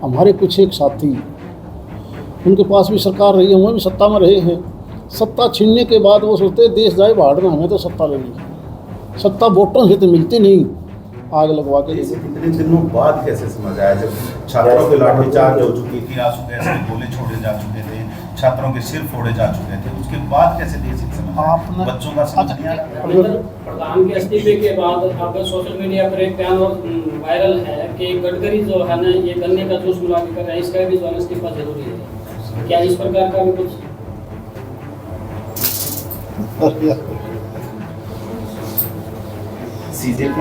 हमारे कुछ एक साथी, उनके पास भी सरकार रही है, वह भी सत्ता में रहे हैं। सत्ता छीनने के बाद वो सोचते हैं देश जाए बाहर में, हमें तो सत्ता लेनी। सत्ता वोटों से तो मिलती नहीं, आग लगवा के। इतने दिनों बाद कैसे समझ आया जब छात्रों के लाठीचार्ज हो चुकी थी, आंसू गैस के गोले छोड़े जा चुके थे, छात्रों के सिर फोड़े जा चुके थे, उसके बाद कैसे देश समझ बच्चों का समझ नहीं आया? प्रधान के इस्तीफे के बाद अब सोशल मीडिया पर एक बयान वायरल है कि गडकरी जो है ना, ये गन्ने का जूस मिला के कर रहे हैं, इसका भी जो है इस्तीफा जरूरी है। क्या इस प्रकार का भी कुछ?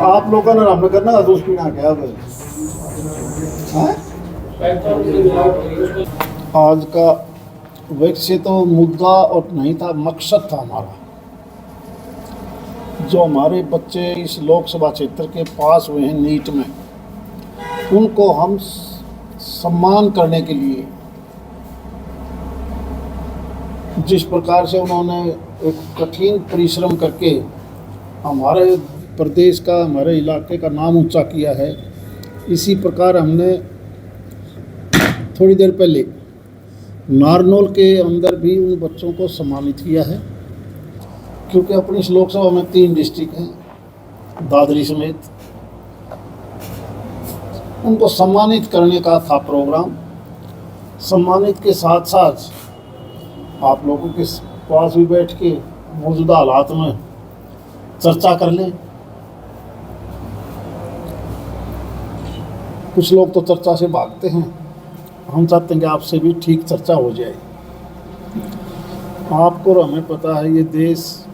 आप लोगों ने हमने करना था जूस पीना क्या? आज का वैसे तो मुद्दा और नहीं था, मकसद था हमारा। जो हमारे बच्चे इस लोकसभा क्षेत्र के पास हुए हैं नीट में, उनको हम सम्मान करने के लिए जिस प्रकार से उन्होंने एक कठिन परिश्रम करके हमारे प्रदेश का, हमारे इलाके का नाम ऊंचा किया है, इसी प्रकार हमने थोड़ी देर पहले नारनौल के अंदर भी उन बच्चों को सम्मानित किया है। क्योंकि अपनी इस लोकसभा में 3 डिस्ट्रिक्ट हैं, दादरी समेत, उनको सम्मानित करने का था प्रोग्राम। सम्मानित के साथ साथ आप लोगों के पास भी बैठ के मौजूदा हालात में चर्चा कर लें। कुछ लोग तो चर्चा से भागते हैं, हम चाहते हैं कि आपसे भी ठीक चर्चा हो जाए। आपको और हमें पता है, ये देश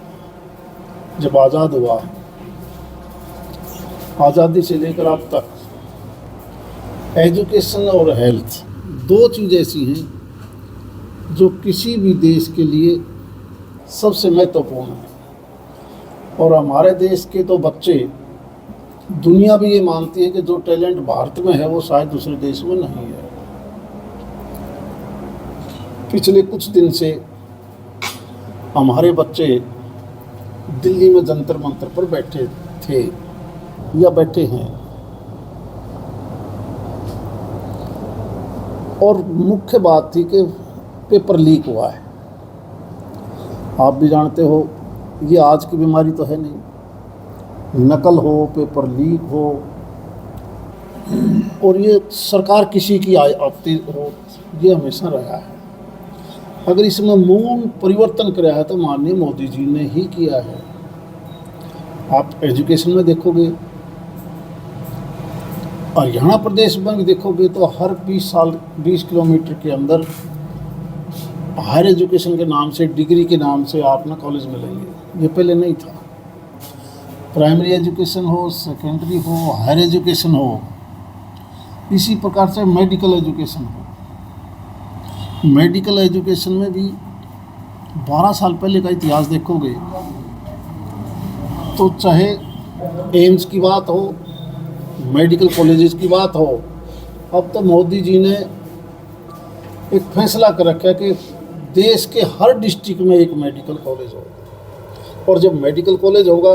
जब आज़ाद हुआ, आज़ादी से लेकर अब तक एजुकेशन और हेल्थ 2 चीज़ ऐसी हैं जो किसी भी देश के लिए सबसे महत्वपूर्ण है। और हमारे देश के तो बच्चे, दुनिया भी ये मानती है कि जो टैलेंट भारत में है वो शायद दूसरे देश में नहीं है। पिछले कुछ दिन से हमारे बच्चे दिल्ली में जंतर मंतर पर बैठे थे या बैठे हैं, और मुख्य बात थी कि पेपर लीक हुआ है। आप भी जानते हो, ये आज की बीमारी तो है नहीं, नकल हो, पेपर लीक हो, और ये सरकार किसी की आपत्ति हो, ये हमेशा रहा है। अगर इसमें मूल परिवर्तन कराया है तो माननीय मोदी जी ने ही किया है। आप एजुकेशन में देखोगे, हरियाणा प्रदेश में भी देखोगे तो हर 20 किलोमीटर के अंदर हायर एजुकेशन के नाम से, डिग्री के नाम से आप ना कॉलेज मिलेंगे। ये पहले नहीं था। प्राइमरी एजुकेशन हो, सेकेंडरी हो, हायर एजुकेशन हो, इसी प्रकार से मेडिकल एजुकेशन हो। मेडिकल एजुकेशन में भी 12 साल पहले का इतिहास देखोगे तो चाहे एम्स की बात हो, मेडिकल कॉलेजेस की बात हो, अब तो मोदी जी ने एक फैसला कर रखा है कि देश के हर डिस्ट्रिक्ट में एक मेडिकल कॉलेज होगा। और जब मेडिकल कॉलेज होगा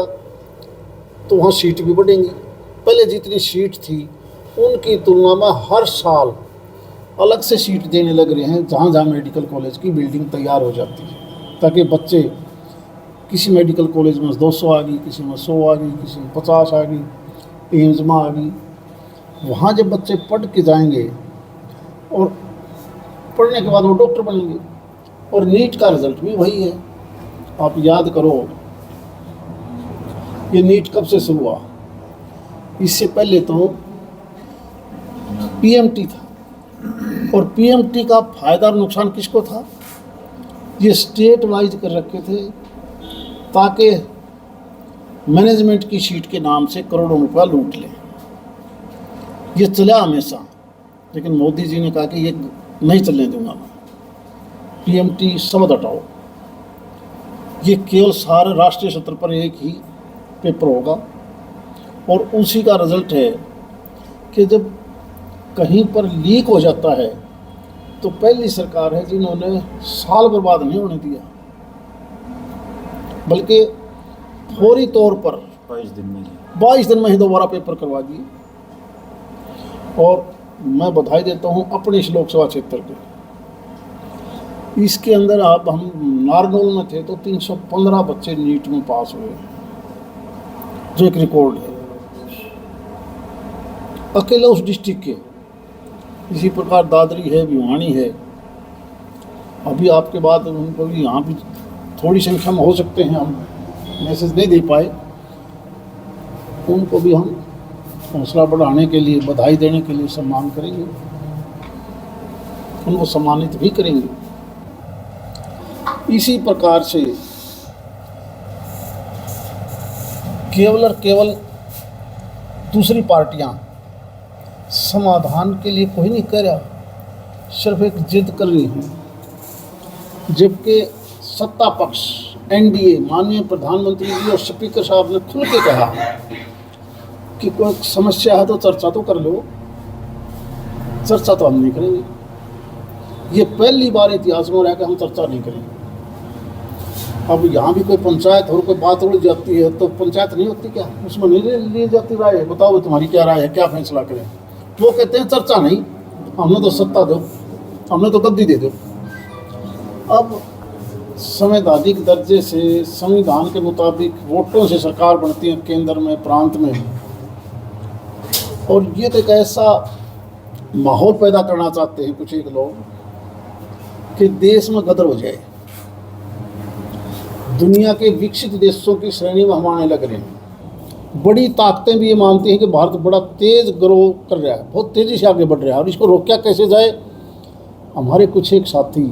तो वहाँ सीट भी बढ़ेंगी। पहले जितनी सीट थी उनकी तुलना में हर साल अलग से सीट देने लग रहे हैं, जहाँ जहाँ मेडिकल कॉलेज की बिल्डिंग तैयार हो जाती है, ताकि बच्चे, किसी मेडिकल कॉलेज में 200 आ गई, किसी में 100 आ गई, किसी में 50 आ गई, एम्स में आ गई। वहाँ जब बच्चे पढ़ के जाएंगे और पढ़ने के बाद वो डॉक्टर बनेंगे। और नीट का रिज़ल्ट भी वही है। आप याद करो, ये नीट कब से शुरू हुआ? इससे पहले तो पीएमटी था, और पीएमटी का फ़ायदा और नुकसान किसको था? ये स्टेट वाइज कर रखे थे ताकि मैनेजमेंट की सीट के नाम से करोड़ों रुपया लूट लें। ये चला हमेशा, लेकिन मोदी जी ने कहा कि ये नहीं चलने दूंगा मैं, पीएमटी समझ हटाओ। ये केवल सारे राष्ट्रीय स्तर पर एक ही पेपर होगा, और उसी का रिजल्ट है कि जब कहीं पर लीक हो जाता है तो पहली सरकार है जिन्होंने साल बर्बाद नहीं होने दिया, बल्कि फौरी तौर पर 22 दिन में ही दोबारा पेपर करवा दिए। और मैं बधाई देता हूँ अपने इस लोकसभा क्षेत्र के। इसके अंदर आप हम नारनौल में थे तो 315 बच्चे नीट में पास हुए, जो एक रिकॉर्ड है अकेले उस डिस्ट्रिक्ट के। इसी प्रकार दादरी है, भिवानी है। अभी आपके बाद उनको भी यहाँ भी थोड़ी संख्या में हो सकते हैं, हम मैसेज नहीं दे पाए, उनको भी हम हौसला बढ़ाने के लिए, बधाई देने के लिए सम्मान करेंगे, उनको सम्मानित भी करेंगे। इसी प्रकार से केवल और केवल दूसरी पार्टियां समाधान के लिए कोई नहीं कर रहा, सिर्फ एक जिद कर रही हैं। जबकि सत्ता पक्ष एनडीए, माननीय प्रधानमंत्री जी और स्पीकर साहब ने खुल के कहा कि कोई समस्या है तो चर्चा तो कर लो, चर्चा तो हम नहीं करेंगे। ये पहली बार इतिहास में हो रहा है कि हम चर्चा नहीं करेंगे। अब यहाँ भी कोई पंचायत और कोई बात उड़ जाती है तो पंचायत नहीं होती क्या, उसमें नहीं ली जाती राय? बताओ तुम्हारी क्या राय है, क्या फैसला करें? वो कहते हैं चर्चा नहीं, हमने तो सत्ता दो, हमने तो गद्दी दे दो। अब संवैधानिक दर्जे से, संविधान के मुताबिक वोटों से सरकार बनती है केंद्र में, प्रांत में, और ये तो एक ऐसा माहौल पैदा करना चाहते हैं कुछ एक लोग कि देश में गदर हो जाए। दुनिया के विकसित देशों की श्रेणी में हम आने लग रहे हैं। बड़ी ताकतें भी ये मानती हैं कि भारत बड़ा तेज ग्रो कर रहा है, बहुत तेज़ी से आगे बढ़ रहा है, और इसको रोका कैसे जाए। हमारे कुछ एक साथी,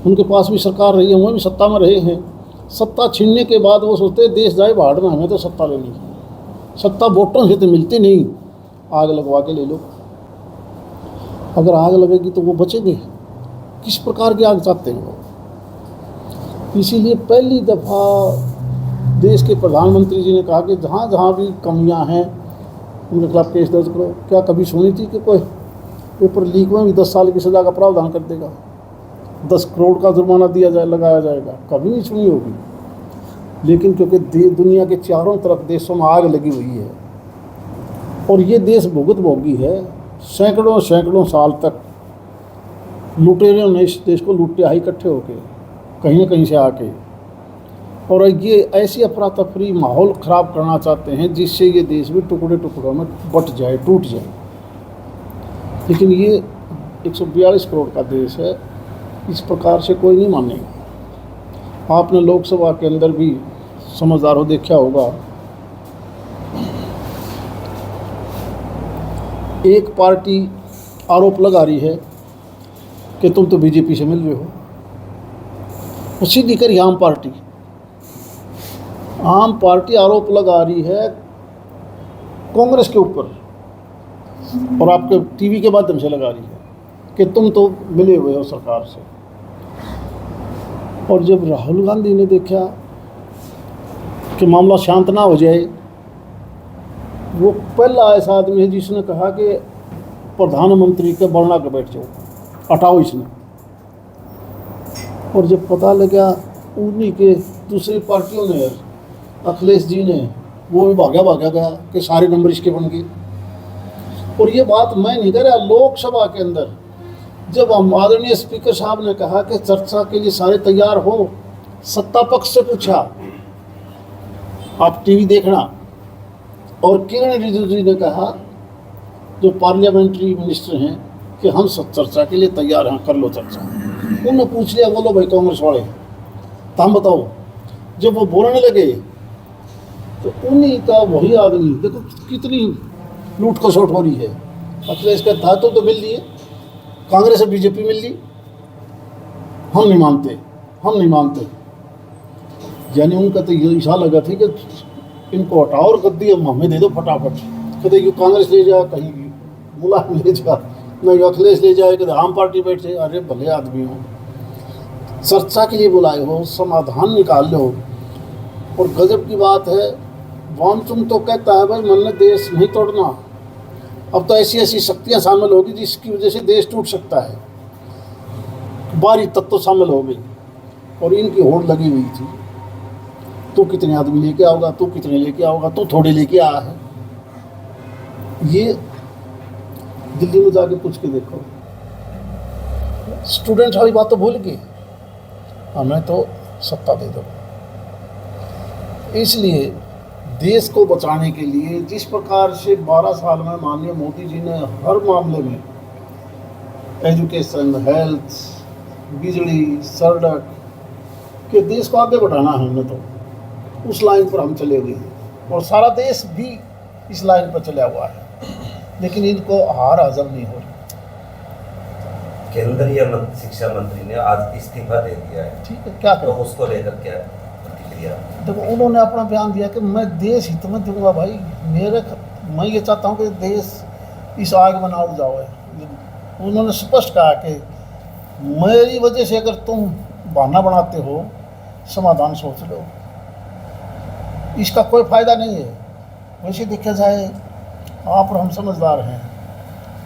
उनके पास भी सरकार रही है, वो भी सत्ता में रहे हैं। सत्ता छीनने के बाद वो सोचते हैं देश जाए भाड़ में, हमें तो सत्ता लेनी है। सत्ता वोटों से तो मिलती नहीं, आग लगवा के ले लो। अगर आग लगेगी तो वो बचेंगे? किस प्रकार की आग चाहते हैं वो? इसीलिए पहली दफ़ा देश के प्रधानमंत्री जी ने कहा कि जहाँ जहाँ भी कमियाँ हैं उनके खिलाफ केस दर्ज करो। क्या कभी सुनी थी कि कोई पेपर लीक में भी 10 साल की सज़ा का प्रावधान कर देगा, 10 करोड़ का जुर्माना लगाया जाएगा? कभी नहीं सुनी होगी। लेकिन क्योंकि दुनिया के चारों तरफ देशों में आग लगी हुई है और ये देश भुगत भोगी है, सैकड़ों साल तक लुटेरों ने इस देश को लूटे इकट्ठे होके कहीं न कहीं से आके, और ये ऐसी अफरा तफरी माहौल ख़राब करना चाहते हैं जिससे ये देश भी टुकड़े टुकड़ों में बट जाए, टूट जाए। लेकिन ये 142 करोड़ का देश है, इस प्रकार से कोई नहीं मानेगा। आपने लोकसभा के अंदर भी समझदार हो देखा होगा, एक पार्टी आरोप लगा रही है कि तुम तो बीजेपी से मिल रहे हो। उसी दिक्कत आम पार्टी आरोप लगा रही है कांग्रेस के ऊपर, और आपके टीवी के माध्यम से लगा रही है कि तुम तो मिले हुए हो सरकार से। और जब राहुल गांधी ने देखा कि मामला शांत ना हो जाए, वो पहला ऐसा आदमी है जिसने कहा कि प्रधानमंत्री के बरना के बैठ जाओ, हटाओ इसने। और जब पता लगा उन्हीं के दूसरी पार्टियों ने, अखिलेश जी ने, वो भी भागा गया कि सारे नंबर इसके बन गए। और ये बात मैं नहीं कह रहा, लोकसभा के अंदर जब हम आदरणीय स्पीकर साहब ने कहा कि चर्चा के लिए सारे तैयार हो, सत्ता पक्ष से पूछा, आप टीवी देखना, और किरण रिजिजू जी ने कहा, जो पार्लियामेंट्री मिनिस्टर हैं, कि हम सब चर्चा के लिए तैयार हैं, कर लो चर्चा। उन्होंने पूछ लिया, बोलो भाई कांग्रेस वाले, तो हम बताओ। जब वो बोलने लगे तो उन्हीं का वही आदमी, देखो कितनी लूट खसोट हो रही है। अखिलेश का था तो मिल लिए, कांग्रेस और बीजेपी मिल ली, हम नहीं मानते। यानी उनका तो ये इशारा लगा थी कि इनको हटाओ और गद्दी हमें दे दो फटाफट। कहते कि कांग्रेस ले जा, कहीं मुलायम ले जा, नहीं अखिलेश ले जाए, कहते आम पार्टी बैठ जाए। अरे भले आदमी हो, चर्चा के लिए बुलाए हो, समाधान निकाल लो। और गजब की बात है, वामचुम तो कहता है भाई मन ने देश नहीं तोड़ना, अब तो ऐसी ऐसी शक्तियाँ शामिल होगी जिसकी वजह से देश टूट सकता है। बारी तत्व शामिल हो गई और इनकी होड़ लगी हुई थी, तो कितने आदमी लेके आओगा, तो कितने लेके आओगा, तो थोड़े लेके आया है। ये दिल्ली में जाके पूछ के देखो, स्टूडेंट वाली बात तो भूल गए, हमें तो सत्ता दे दो। इसलिए देश को बचाने के लिए जिस प्रकार से 12 साल में माननीय मोदी जी ने हर मामले में एजुकेशन, हेल्थ, बिजली, सड़क के देश को आगे बढ़ाना है, हमने तो उस लाइन पर हम चले गए और सारा देश भी इस लाइन पर चला हुआ है, लेकिन इनको हार हजम नहीं हो रही। केंद्रीय शिक्षा मंत्री ने आज इस्तीफा दे दिया है, ठीक है, क्या तो करो? उसको लेकर क्या प्रतिक्रिया? देखो, उन्होंने अपना बयान दिया कि मैं देश हित में दूंगा भाई, मैं ये चाहता हूँ कि देश इस आग में ना उड़ जाए। उन्होंने स्पष्ट कहा कि मेरी वजह से अगर तुम बहाना बनाते हो, समाधान सोच लो, इसका कोई फायदा नहीं है। वैसे देखा जाए, आप और हम समझदार हैं,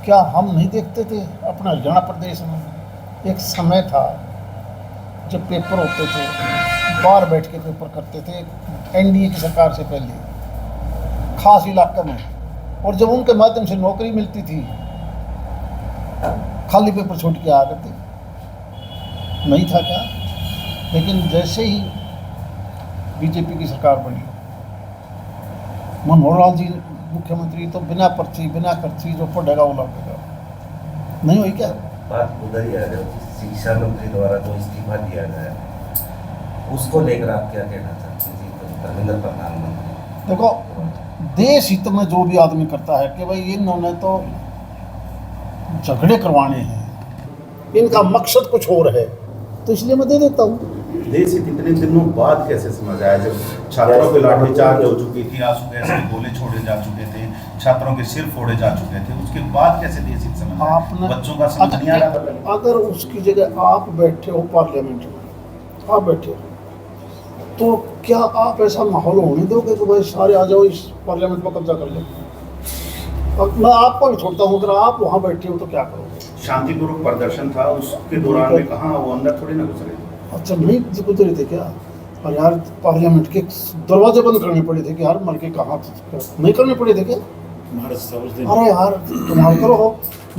क्या हम नहीं देखते थे अपना हरियाणा प्रदेश में एक समय था जब पेपर होते थे, बाहर बैठ के पेपर करते थे एनडीए की सरकार से पहले खास इलाके में, और जब उनके माध्यम से नौकरी मिलती थी खाली पेपर छोड़ के आ करते नहीं था क्या? लेकिन जैसे ही बीजेपी की सरकार बनी, मनोहर लाल जी मुख्यमंत्री, तो बिना पर्ची बिना खर्ची जो पढ़ेगा वो लगेगा, नहीं हुई क्या? बात उधर ही आ जाओ, शिक्षा मंत्री द्वारा जो इस्तीफा दिया गया उसको लेकर आप क्या कहना चाहते हैं धर्मेंद्र प्रधान मंत्री? देखो, देश हित में जो भी आदमी करता है कि भाई इन्होंने तो झगड़े करवाने हैं, इनका मकसद कुछ और है, तो इसलिए मैं दे देता हूँ। देश हित इतने दिनों बाद कैसे समझ आया जब छात्रों पे लाठीचार्ज हो चुकी थी, आंसू गैस के गोले छोड़े जा चुके थे, छात्रों के सिर फोड़े जा चुके थे, उसके बाद कैसे देश हित समझ आया? आपने बच्चों का समझ नहीं आ रहा। अगर उसकी जगह आप बैठे हो पार्लियामेंट में, आप बैठे हो, तो क्या आप ऐसा माहौल होने दोगे कि भाई सारे आ जाओ इस पार्लियामेंट पर कब्जा कर लो? और मैं आपको भी छोड़ता हूँ, अगर आप वहाँ बैठे हो तो क्या करोगे? शांतिपूर्वक प्रदर्शन था, उसके दौरान में कहाँ वो अंदर थोड़ी ना घुस रहे थे। अच्छा, नहीं गुजरे थे क्या? और यार पार्लियामेंट के दरवाजे बंद करने पड़े थे कि यार मर के कहाँ नहीं करने पड़े थे क्या? अरे यार तुम्हारे करो हो,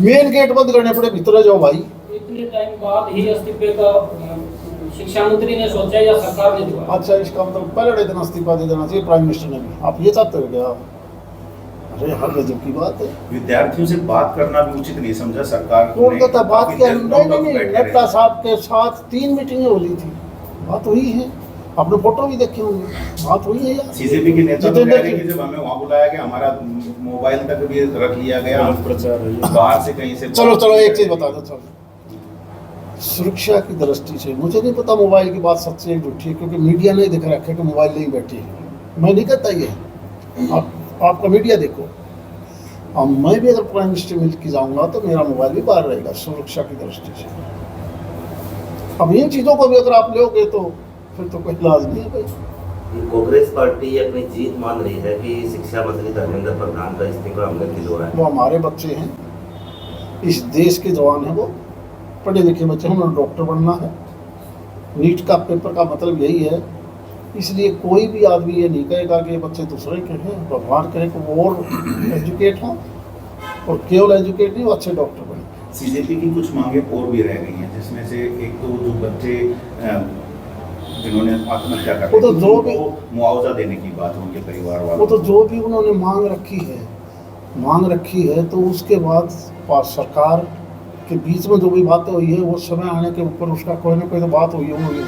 मेन गेट बंद करने पड़े, भीतर जाओ भाई। इतने टाइम बाद ही इस्तीफे का शिक्षा मंत्री ने सोचा या सरकार ने दिया? अच्छा, इसका मतलब पहले दिन इस्तीफा दे देना चाहिए प्राइम मिनिस्टर ने भी, आप ये चाहते हो क्या? अरे हर गजब की बात है। विद्यार्थियों से बात करना भी उचित नहीं समझा सरकार ने। कोलकाता बात काफी क्या? देर नहीं, नॉकआउट बैठे नेता रहे। साहब के साथ 3 मीटिंगें हो ली थी, बात हुई है, आपने फोटो भी देखे होंगे, बात हुई है यार। सीजेपी के नेता तो जितेंद्र कह रहे हैं कि जब हमें वहाँ बुलाया गया, हमारा मोबाइल तक भी रख लिया गया, बाहर से कहीं से। चलो एक चीज बता दो, चलो सुरक्षा की दृष्टि से मुझे नहीं पता मोबाइल की बात सच्ची है झूठी है, क्योंकि मीडिया ने दिखा रखा है कि मोबाइल नहीं बैठी है। मैं नहीं कहता ये, आपका मीडिया देखो। अब मैं भी अगर प्राइम मिनिस्टर मिल के जाऊंगा तो मेरा मोबाइल भी बाहर रहेगा सुरक्षा की दृष्टि से। अब इन चीज़ों को भी अगर आप लोगे तो फिर तो कोई इलाज नहीं है भाई। कांग्रेस पार्टी अपनी जीत मान रही है कि शिक्षा मंत्री धर्मेंद्र प्रधान का इस्तीफा हमने दिलवाया। वो हमारे बच्चे हैं, इस देश के जवान हैं, वो पढ़े लिखे बच्चे हैं, उन्होंने डॉक्टर बनना है। नीट का पेपर का मतलब यही है, इसलिए कोई भी आदमी ये नहीं कहेगा कि ये बच्चे दूसरे के हैं। भगवान करे कि वो और एजुकेट हों, और केवल एजुकेट नहीं, वो अच्छे डॉक्टर बने। सीजेपी की कुछ मांगे और भी रह गई हैं, जिसमें से एक तो जो बच्चे जिन्होंने आत्महत्या कर वो तो जो भी मुआवजा देने की बात उनके परिवार वालों वो तो जो भी उन्होंने मांग रखी है तो उसके बाद सरकार के बीच में जो भी बातें हुई है, वो समय आने के ऊपर उसका कोई ना कोई तो बात हुई होगी।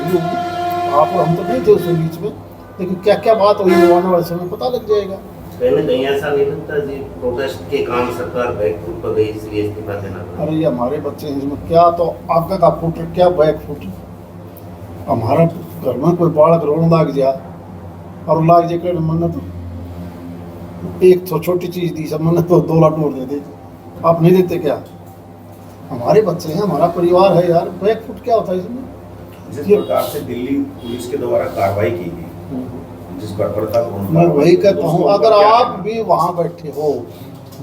आप और हम तो नहीं थे उसके बीच में, लेकिन क्या क्या बात हुई है आने वाले समय पता लग जाएगा। कहीं ना कहीं ऐसा नहीं लगता जी प्रोटेस्ट के कारण सरकार बैकफुट पर गई, इसलिए इस्तीफा देना पड़ा? अरे ये हमारे बच्चे हैं, इसमें क्या तो आगे का फुट, क्या बैक फुट। हमारा घर में कोई बालक रोने लग गया और लाग जाए कर मैंने तो एक तो छोटी चीज़ दी, सब मैंने तो 2 लाख तोड़ देते, आप नहीं देते क्या? हमारे बच्चे हैं, हमारा परिवार है यार, बैक फुट क्या होता है इसमें? जिस प्रकार से दिल्ली पुलिस के द्वारा कार्रवाई की गई, जिस बर्बरतापूर्ण मैं वही कहता हूँ, अगर आप भी वहाँ बैठे हो,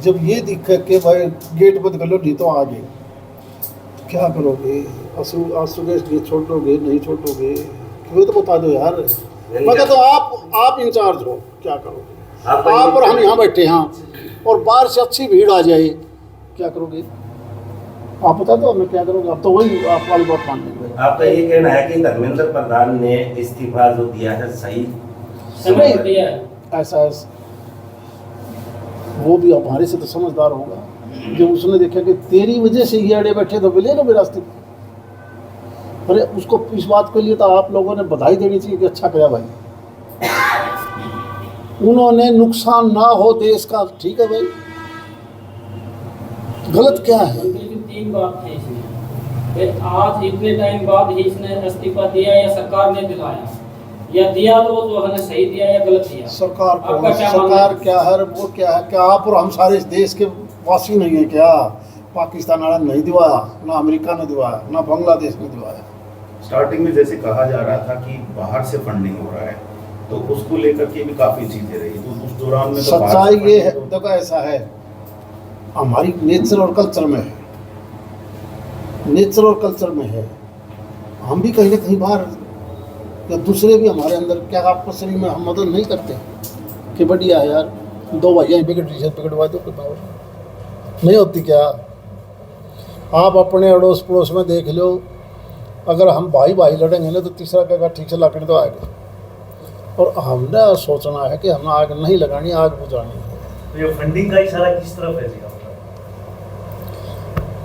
जब ये दिखे कि भाई गेट बंद कर लो नहीं तो आगे, क्या करोगे? आंसू गैस छोड़ोगे नहीं छोड़ोगे? क्यों तो बता दो यार। मतलब तो आप इंचार्ज हो, क्या करोगे? आप और हम यहाँ बैठे हैं और बाहर से अच्छी भीड़ आ जाए क्या करोगे? आप बता दो मैं क्या करूँगा? अब तो वही आप वाली बात मान लेंगे। आपका ये कहना है कि धर्मेंद्र प्रधान ने इस्तीफा जो दिया है सही समय पर दिया है। ऐसा वो भी हमारे से तो समझदार होगा, जो उसने देखा कि तेरी वजह से ये अड़े बैठे तो ले लो मेरे रास्ते। अरे उसको इस बात के लिए तो आप लोगों ने बधाई देनी चाहिए कि अच्छा किया भाई, उन्होंने नुकसान ना हो देश का। ठीक है भाई, गलत क्या है? तीन बात है इसमें कि आज इतने टाइम बाद ही इसने इस्तीफा दिया या सरकार ने दिलाया, या दिया तो जो है सही दिया या गलत दिया? सरकार को आपका क्या मानना सरकार है? क्या है, वो क्या है? क्या आप और हम सारे इस देश के वासी नहीं है क्या? पाकिस्तान वाला नहीं दिवाया, ना अमेरिका ने दिवाया, ना बांग्लादेश ने दिवाया। स्टार्टिंग में जैसे कहा जा रहा था कि बाहर से फंडिंग हो रहा है, तो उसको लेकर के भी काफी चीजें रही, तो उस दौरान में तो बाहर सच्चाई से ये है, funding देखो ऐसा है, हमारी नेचर और कल्चर में है, नेचर और कल्चर में है। हम भी कहीं ना कहीं बाहर या दूसरे भी हमारे अंदर क्या आपको शरीर में हम मदद नहीं करते कि बढ़िया है यार, दो भैया पकड़वा दो, नहीं होती क्या? आप अपने अड़ोस पड़ोस में देख लो, अगर हम भाई भाई लड़ेंगे ना तो तीसरा कहेगा ठीक से लाकड़ी तो आएगा। और हमने सोचना है कि हम आग नहीं लगानी, आग बुझानी है। तो ये फंडिंग का इशारा किस तरफ है जी?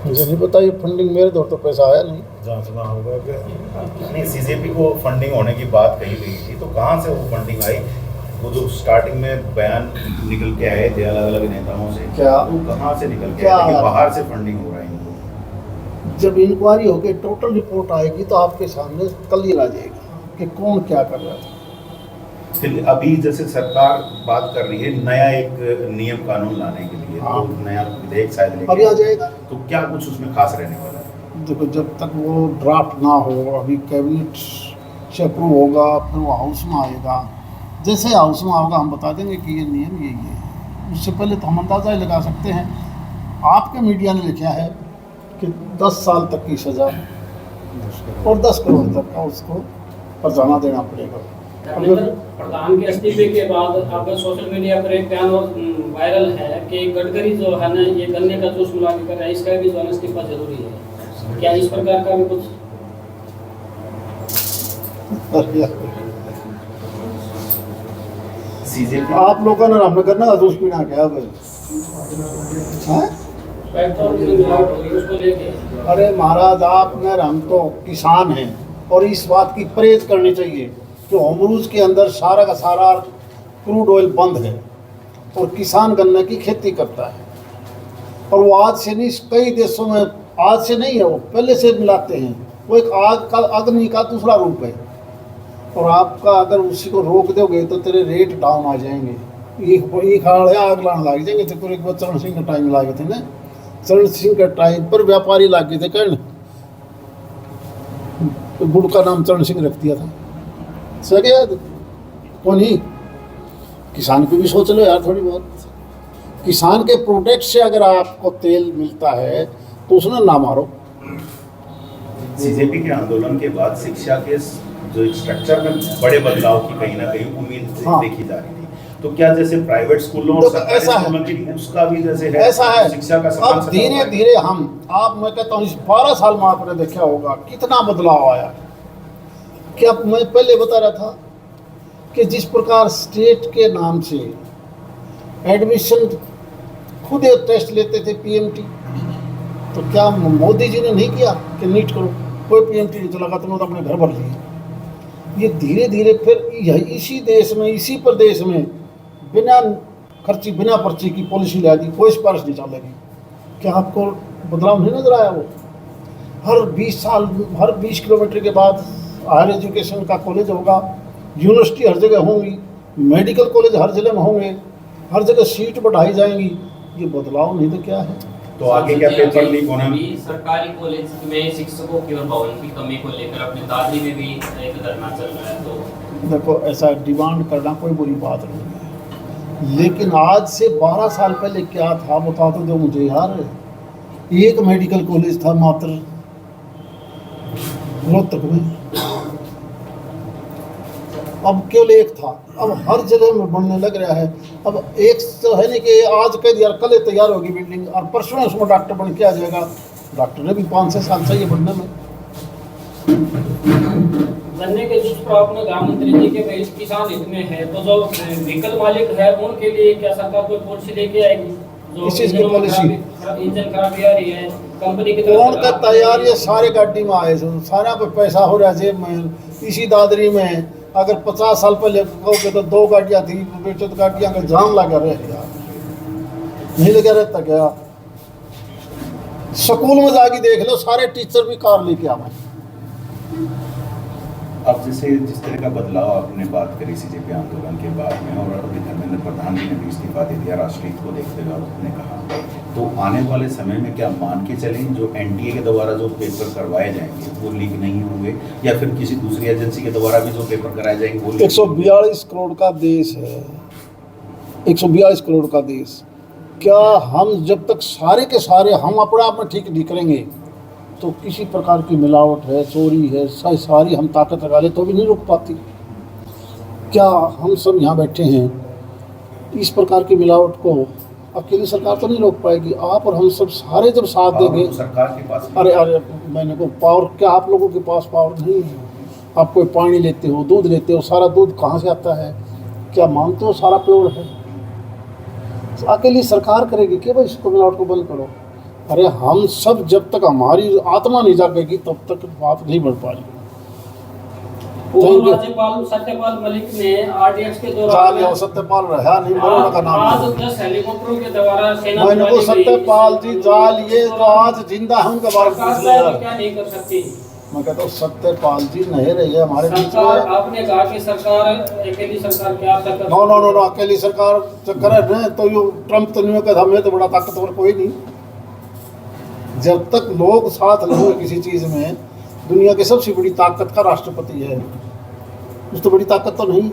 मुझे नहीं पता, ये फंडिंग मेरे दौर तो पैसा आया नहीं। जांचना होगा कि नहीं, सीजेपी को फंडिंग होने की बात कही गई थी, तो कहाँ से वो फंडिंग आई? वो जो स्टार्टिंग में बयान निकल के आए थे अलग अलग नेताओं से, क्या? वो कहाँ से निकल के क्या? आए थे कि बाहर से फंडिंग हो रहा है इनको? जब इंक्वायरी होकर टोटल रिपोर्ट आएगी तो आपके सामने क्लियर आ जाएगा कि कौन क्या कर रहा था। फिर अभी जैसे सरकार बात कर रही है नया एक नियम कानून लाने के लिए, हाँ। तो नया विधेयक शायद लेके अभी आ जाएगा। तो क्या कुछ उसमें खास रहने वाला है? देखो जब तक वो ड्राफ्ट ना हो, अभी कैबिनेट से अप्रूव होगा, फिर वो हाउस में आएगा। जैसे हाउस में होगा हम बता देंगे कि ये नियम यही है। उससे पहले तो हम अंदाज़ा ही लगा सकते हैं। आपके मीडिया ने लिखा है कि 10 साल तक की सज़ा और 10 करोड़ तक का उसको फरजाना देना पड़ेगा। धर्मेंद्र प्रधान के इस्तीफे के बाद अब सोशल मीडिया पर एक बयान वायरल है कि गडकरी जो है ना ये गन्ने का जूस मिला के कर रहा है, इसका भी जो है ना इस्तीफा जरूरी है। क्या इस प्रकार का भी कुछ? सीजेपी आप लोगों ने हमने करना जूस पीना क्या है? पेट्रोल में मिलावट हो रही है, उसको लेके अरे महाराज, आप में हम तो किसान हैं और इस बात की परहेज करनी चाहिए कि होमरूज के अंदर सारा का सारा क्रूड ऑयल बंद है और किसान गन्ने की खेती करता है। और वो आज से नहीं, कई देशों में आज से नहीं है, वो पहले से मिलाते हैं। वो एक आग का, अग्नि का दूसरा रूप है। और आपका अगर उसी को रोक दोगे तो तेरे रेट डाउन आ जाएंगे। एक आग लाने लग जाएंगे। तो एक बार चरण सिंह का टाइम लागे थे ना, चरण सिंह के टाइम पर व्यापारी लागे थे कर्ण, तो गुड़ का नाम चरण सिंह रख दिया था। सके याद कौन ही? किसान की भी सोच लो यार थोड़ी बहुत। किसान के प्रोडक्ट से अगर आपको तेल मिलता है तो उसने ना मारो। सीजेपी के आंदोलन के बाद शिक्षा के जो एक स्ट्रक्चर में बड़े बदलाव की कहीं ना कहीं उम्मीद हाँ। देखी जा रही थी, तो क्या जैसे प्राइवेट स्कूलों और तो सरकारी ऐसा है। स्कूलों की उसका भी जैसे है, ऐसा है, शिक्षा का समान अब समान धीरे होगा? धीरे आप मैं कहता हूँ इस 12 साल में आपने देखा होगा कितना बदलाव आया। क्या मैं पहले बता रहा था कि जिस प्रकार स्टेट के नाम से एडमिशन खुद एक टेस्ट लेते थे पीएमटी, तो क्या मोदी जी ने नहीं किया कि नीट करो? कोई पीएमटी नहीं चला, तुमने तो अपने घर भर लिए। ये धीरे धीरे फिर इसी देश में, इसी प्रदेश में बिना खर्ची बिना पर्ची की पॉलिसी ला दी, कोई सिफारिश नहीं चलेगी। क्या आपको बदलाव नहीं नजर आया? वो हर 20 साल, हर 20 किलोमीटर के बाद हायर एजुकेशन का कॉलेज होगा, यूनिवर्सिटी हर जगह होंगी, मेडिकल कॉलेज हर जिले में होंगे, हर जगह सीट बढ़ाई जाएंगी। ये बदलाव नहीं तो क्या है? तो आगे क्या पेपर लीक होना? अभी सरकारी कॉलेज में शिक्षकों की और भवन की कमी को लेकर अपने दादरी में भी एक धरना चल रहा है। तो देखो ऐसा डिमांड करना कोई बुरी बात नहीं है, लेकिन आज से 12 साल पहले क्या था बता तो दो मुझे यार। एक मेडिकल कॉलेज था मात्र रोहतक में, अब केवल एक था, अब हर जगह में बनने लग रहा है। अब एक तो है नहीं कि आज कह दिया कल तैयार होगी बिल्डिंग और परसों उसमें डॉक्टर बन के आ जाएगा। डॉक्टर ने भी 5-6 साल चाहिए बनने में। बनने के दुष्प्रभाव आपने कहा मंत्री जी के भाई किसान हित में है, तो जो व्हीकल मालिक है उनके लिए क्या सरकार कोई पॉलिसी लेके आएगी? जो इस चीज़ की पॉलिसी इंजन खराबी आ रही है कंपनी की कौन का तरफ तैयार, ये सारे गाड़ी में आए सारा पे पैसा हो रहा है जेब में। इसी दादरी में अगर 50 साल पहले कहोगे तो 2 गाड़ियाँ थी, बेचत गाड़ियाँ का जाम लगा रहे यार, नहीं लगा रहता क्या? स्कूल में जाके देख लो, सारे टीचर भी कार लेके आवे। अब जैसे जिस तरह का बदलाव आपने बात करी सीजेपी आंदोलन के बाद में, और अभी धर्मेंद्र प्रधान जी ने भी इस्तीफा दे दिया राष्ट्रहित को देखते हुए आपने कहा, तो आने वाले समय में क्या मान के चलें जो एनटीए के द्वारा जो पेपर करवाए जाएंगे वो लीक नहीं होंगे, या फिर किसी दूसरी एजेंसी के द्वारा भी जो पेपर कराए जाएंगे वो 142 करोड़ का देश है, 142 करोड़ का देश। क्या हम जब तक सारे के सारे हम अपने आप में ठीक नहीं करेंगे तो किसी प्रकार की मिलावट है, चोरी है, सारी हम ताकत लगा ले तो भी नहीं रुक पाती। क्या हम सब यहाँ बैठे हैं, इस प्रकार की मिलावट को अकेली सरकार तो नहीं रोक पाएगी। आप और हम सब सारे जब साथ देंगे, सरकार के पास अरे मैंने को पावर, क्या आप लोगों के पास पावर नहीं है? आप कोई पानी लेते हो, दूध लेते हो, सारा दूध कहाँ से आता है? क्या मानते हो सारा प्योर है? तो अकेली सरकार करेगी कि भाई इसको मिलावट को बंद करो? अरे हम सब जब तक हमारी आत्मा नहीं जागेगी तब तक बात नहीं बढ़ पाएगी। राज्यपाल सत्यपाल मलिक ने आरडीएक्स के दौरान सत्यपाल रहा नहीं, मरोड़ा का नाम आज 10 हेलीकॉप्टरों के द्वारा सेना मैंने को सत्यपाल जी जाल ये तो आज जिंदा हम के बारे में क्या नहीं कर सकती? मैं कहता हूँ सत्यपाल जी नहीं रही हमारे बीच में। आपने कहा कि सरकार अकेली सरकार क्या कर नो अकेली सरकार चक्कर है तो यो ट्रम्प तो नहीं कहता हमें तो बड़ा ताकतवर कोई नहीं। जब तक लोग साथ नहीं किसी चीज़ में, दुनिया की सबसे बड़ी ताकत का राष्ट्रपति है, उस तो बड़ी ताकत तो नहीं।